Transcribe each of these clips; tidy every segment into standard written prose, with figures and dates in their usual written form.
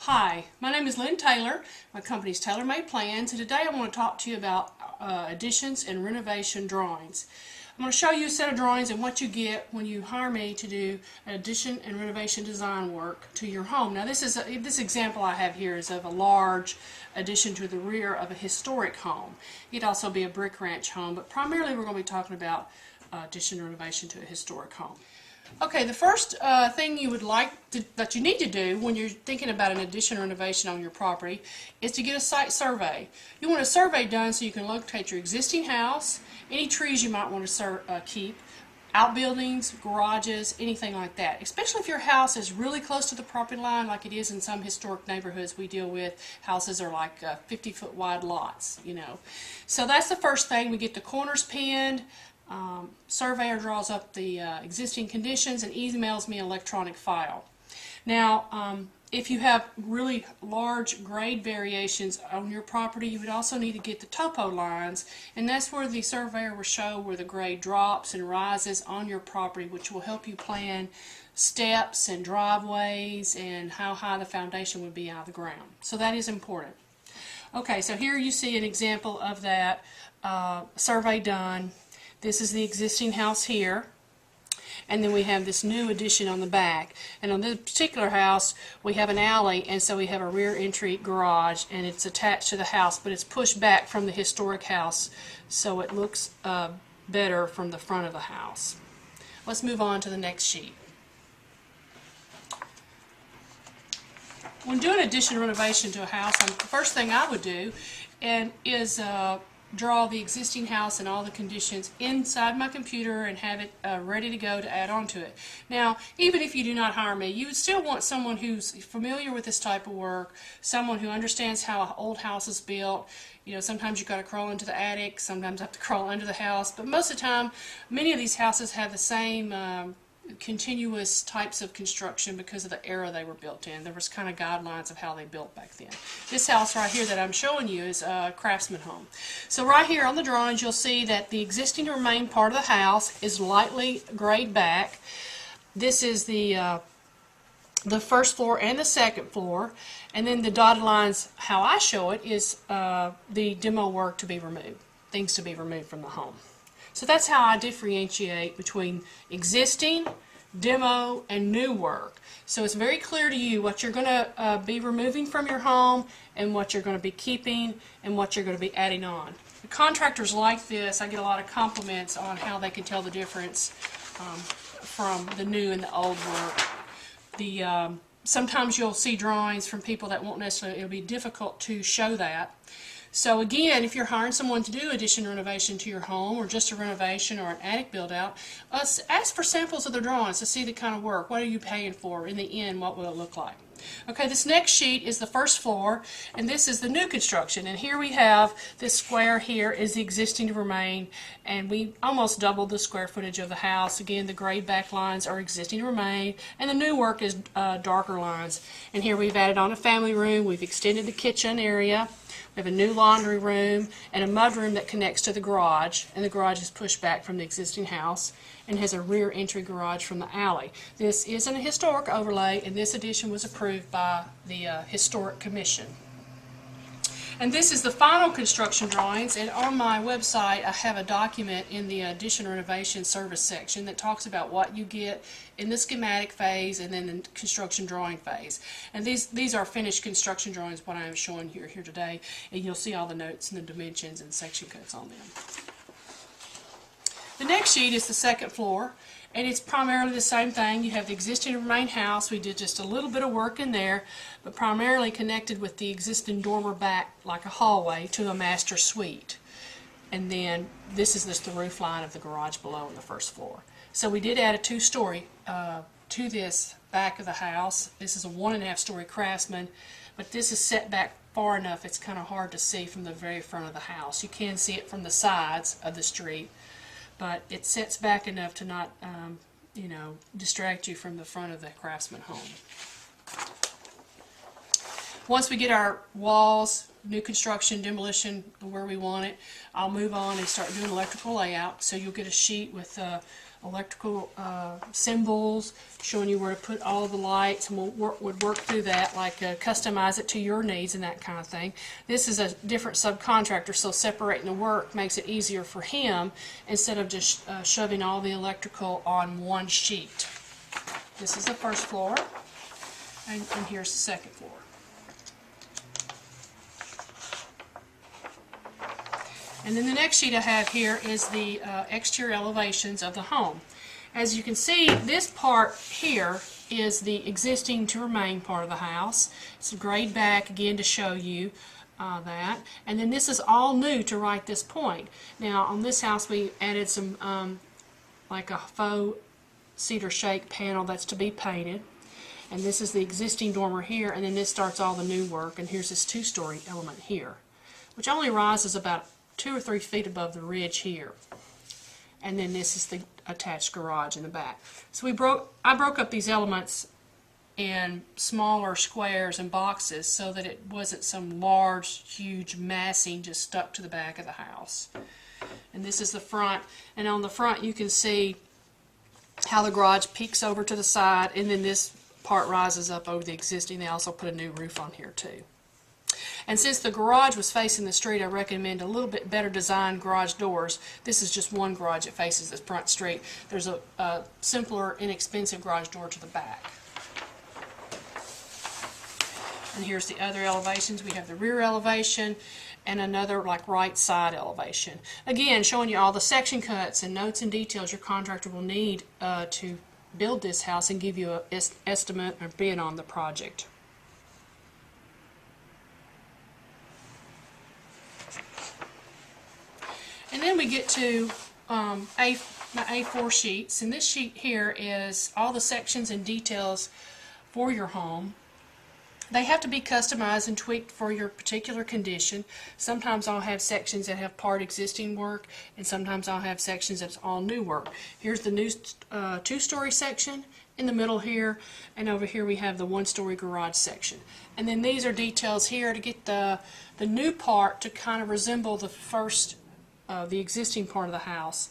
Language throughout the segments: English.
Hi, my name is Lynn Taylor. My company is Taylor Made Plans, and today I want to talk to you about additions and renovation drawings. I'm going to show you a set of drawings and what you get when you hire me to do an addition and renovation design work to your home. Now this example I have here is of a large addition to the rear of a historic home. It could also be a brick ranch home, but primarily we're going to be talking about addition and renovation to a historic home. Okay, the first thing you would that you need to do when you're thinking about an addition or renovation on your property is to get a site survey. You want a survey done so you can locate your existing house, any trees you might want to keep, outbuildings, garages, anything like that. Especially if your house is really close to the property line, like it is in some historic neighborhoods we deal with. Houses are like 50-foot wide lots, you know. So that's the first thing. We get the corners pinned. Surveyor draws up the existing conditions and emails me an electronic file. Now, if you have really large grade variations on your property, you would also need to get the topo lines, and that's where the surveyor will show where the grade drops and rises on your property, which will help you plan steps and driveways and how high the foundation would be out of the ground. So that is important. Okay, so here you see an example of that survey done. This is the existing house here, and then we have this new addition on the back. And on this particular house we have an alley, and so we have a rear entry garage, and it's attached to the house, but it's pushed back from the historic house so it looks better from the front of the house. Let's move on to the next sheet. When doing addition renovation to a house, the first thing I would do is draw the existing house and all the conditions inside my computer and have it ready to go to add on to it. Now, even if you do not hire me, you would still want someone who's familiar with this type of work, someone who understands how an old house is built. You know, sometimes you've got to crawl into the attic, sometimes you have to crawl under the house, but most of the time, many of these houses have the same continuous types of construction because of the era they were built in. There was kind of guidelines of how they built back then. This house right here that I'm showing you is a craftsman home. So right here on the drawings you'll see that the existing remain part of the house is lightly grayed back. This is the first floor and the second floor, and then the dotted lines, how I show it, is the demo work to be removed, things to be removed from the home. So that's how I differentiate between existing, demo, and new work. So it's very clear to you what you're going to be removing from your home and what you're going to be keeping and what you're going to be adding on. The contractors like this. I get a lot of compliments on how they can tell the difference from the new and the old work. Sometimes you'll see drawings from people that won't necessarily, it'll be difficult to show that. So again, if you're hiring someone to do addition renovation to your home, or just a renovation or an attic build out, ask for samples of the drawings to see the kind of work. What are you paying for? In the end, what will it look like? Okay, this next sheet is the first floor, and this is the new construction. And here we have this square here is the existing to remain, and we almost doubled the square footage of the house. Again, the gray back lines are existing to remain, and the new work is darker lines. And here we've added on a family room. We've extended the kitchen area. We have a new laundry room and a mudroom that connects to the garage, and the garage is pushed back from the existing house and has a rear entry garage from the alley. This isn't a historic overlay, and this addition was approved by the Historic Commission. And this is the final construction drawings, and on my website I have a document in the addition renovation service section that talks about what you get in the schematic phase and then the construction drawing phase. And these are finished construction drawings, what I am showing you here today, and you'll see all the notes and the dimensions and section codes on them. The next sheet is the second floor, and it's primarily the same thing. You have the existing remain house. We did just a little bit of work in there, but primarily connected with the existing dormer back like a hallway to a master suite. And then this is just the roof line of the garage below on the first floor. So we did add a two-story to this back of the house. This is a 1.5-story craftsman, but this is set back far enough it's kind of hard to see from the very front of the house. You can see it from the sides of the street, but it sets back enough to not, you know, distract you from the front of the craftsman home. Once we get our walls, new construction, demolition, where we want it, I'll move on and start doing electrical layout. So you'll get a sheet with electrical symbols, showing you where to put all the lights, and would work through that, like customize it to your needs and that kind of thing. This is a different subcontractor, so separating the work makes it easier for him instead of just shoving all the electrical on one sheet. This is the first floor, and here's the second floor. And then the next sheet I have here is the exterior elevations of the home. As you can see, this part here is the existing to remain part of the house. It's grayed back again to show you that. And then this is all new to right this point. Now on this house we added some like a faux cedar shake panel that's to be painted. And this is the existing dormer here, and then this starts all the new work. And here's this two-story element here, which only rises about 2 or 3 feet above the ridge here. And then this is the attached garage in the back. So I broke up these elements in smaller squares and boxes so that it wasn't some large, huge massing just stuck to the back of the house. And this is the front, and on the front you can see how the garage peeks over to the side, and then this part rises up over the existing. They also put a new roof on here too. And since the garage was facing the street, I recommend a little bit better designed garage doors. This is just one garage that faces the front street. There's a simpler, inexpensive garage door to the back. And here's the other elevations. We have the rear elevation and another like right side elevation. Again, showing you all the section cuts and notes and details your contractor will need to build this house and give you an estimate or bid on the project. And then we get to my A4 sheets, and this sheet here is all the sections and details for your home. They have to be customized and tweaked for your particular condition. Sometimes I'll have sections that have part existing work, and sometimes I'll have sections that's all new work. Here's the new two-story section in the middle here, and over here we have the one-story garage section. And then these are details here to get the new part to kind of resemble the first the existing part of the house.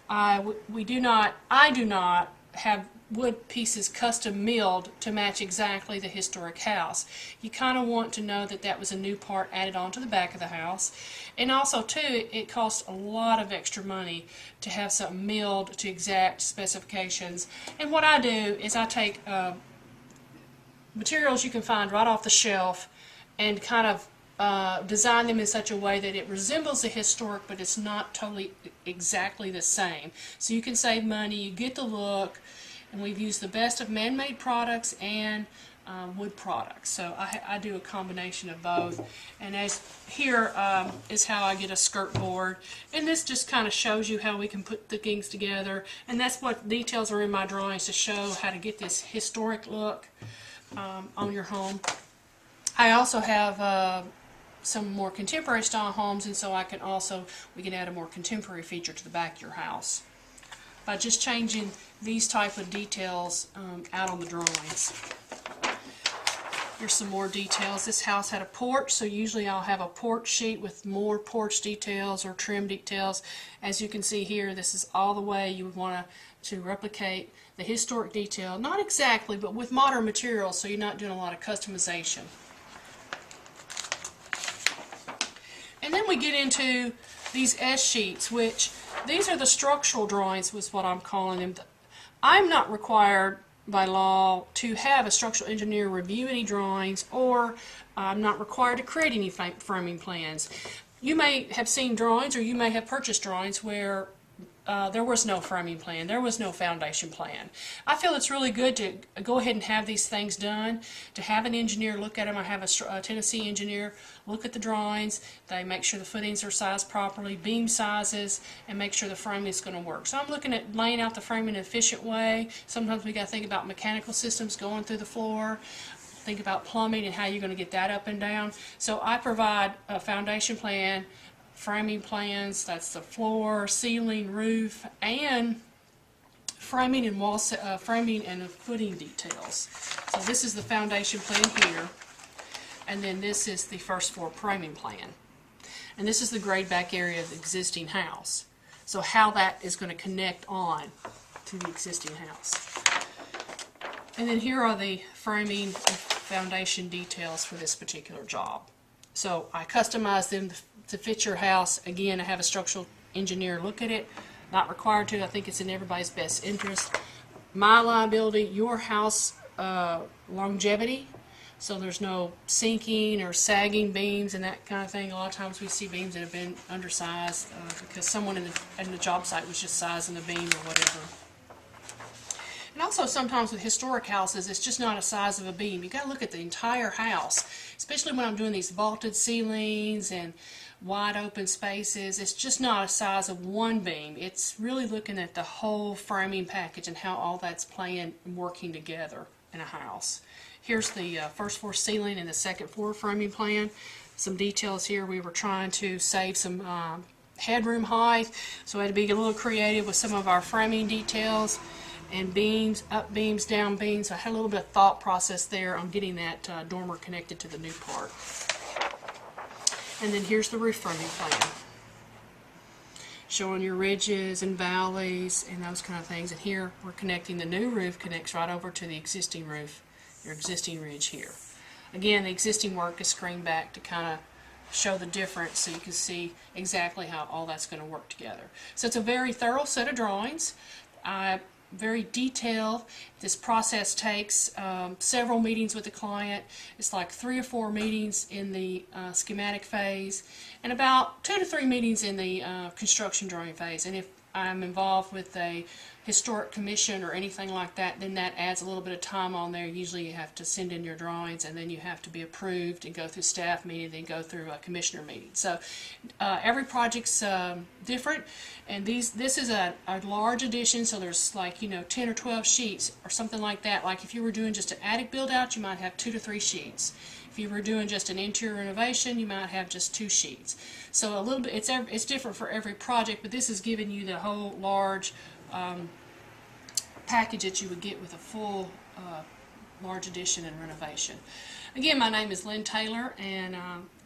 I do not have wood pieces custom milled to match exactly the historic house. You kind of want to know that that was a new part added onto the back of the house. And also too, it costs a lot of extra money to have something milled to exact specifications. And what I do is I take materials you can find right off the shelf and kind of design them in such a way that it resembles the historic, but it's not totally exactly the same. So you can save money, you get the look, and we've used the best of man-made products and wood products. So I do a combination of both. And as here is how I get a skirt board, and this just kind of shows you how we can put the things together, and that's what details are in my drawings to show how to get this historic look on your home. I also have some more contemporary style homes, and so we can add a more contemporary feature to the back of your house by just changing these type of details out on the drawings. Here's some more details. This house had a porch, so usually I'll have a porch sheet with more porch details or trim details. As you can see here, this is all the way you would want to replicate the historic detail. Not exactly, but with modern materials, so you're not doing a lot of customization. And then we get into these S sheets, which these are the structural drawings, was what I'm calling them. I'm not required by law to have a structural engineer review any drawings, or I'm not required to create any framing plans. You may have seen drawings, or you may have purchased drawings where there was no framing plan, there was no foundation plan. I feel it's really good to go ahead and have these things done, to have an engineer look at them. I have a Tennessee engineer look at the drawings. They make sure the footings are sized properly, beam sizes, and make sure the framing is going to work. So I'm looking at laying out the framing in an efficient way. Sometimes we got to think about mechanical systems going through the floor, think about plumbing and how you're going to get that up and down. So I provide a foundation plan, framing plans, that's the floor, ceiling, roof, and framing and wall framing and footing details. So this is the foundation plan here, and then this is the first floor framing plan. And this is the grade back area of the existing house. So how that is going to connect on to the existing house. And then here are the framing and foundation details for this particular job. So I customized them to fit your house. Again, I have a structural engineer look at it. Not required to. I think it's in everybody's best interest. My liability, your house longevity. So there's no sinking or sagging beams and that kind of thing. A lot of times we see beams that have been undersized because someone in the job site was just sizing the beam or whatever. And also sometimes with historic houses, it's just not a size of a beam. You've got to look at the entire house, especially when I'm doing these vaulted ceilings and wide open spaces. It's just not a size of one beam. It's really looking at the whole framing package and how all that's playing and working together in a house. Here's the first floor ceiling and the second floor framing plan. Some details here. We were trying to save some headroom height, so we had to be a little creative with some of our framing details and beams, up beams, down beams. So I had a little bit of thought process there on getting that dormer connected to the new part. And then here's the roof framing plan, showing your ridges and valleys and those kind of things. And here we're connecting the new roof, connects right over to the existing roof, your existing ridge here. Again, the existing work is screened back to kind of show the difference so you can see exactly how all that's going to work together. So it's a very thorough set of drawings. Very detailed. This process takes several meetings with the client. It's like 3 or 4 meetings in the schematic phase and about 2 to 3 meetings in the construction drawing phase. And if I'm involved with a historic commission or anything like that, then that adds a little bit of time on there. Usually you have to send in your drawings and then you have to be approved and go through staff meeting, then go through a commissioner meeting. So every project's different, and this is a large addition, so there's like 10 or 12 sheets or something like that. Like if you were doing just an attic build out, you might have 2 to 3 sheets. If you were doing just an interior renovation, you might have just 2 sheets. So a little bit, it's different for every project, but this is giving you the whole large package that you would get with a full large addition and renovation. Again, my name is Lynn Taylor, and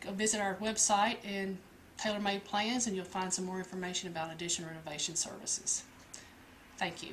go visit our website and Tailor Made Plans, and you'll find some more information about addition renovation services. Thank you.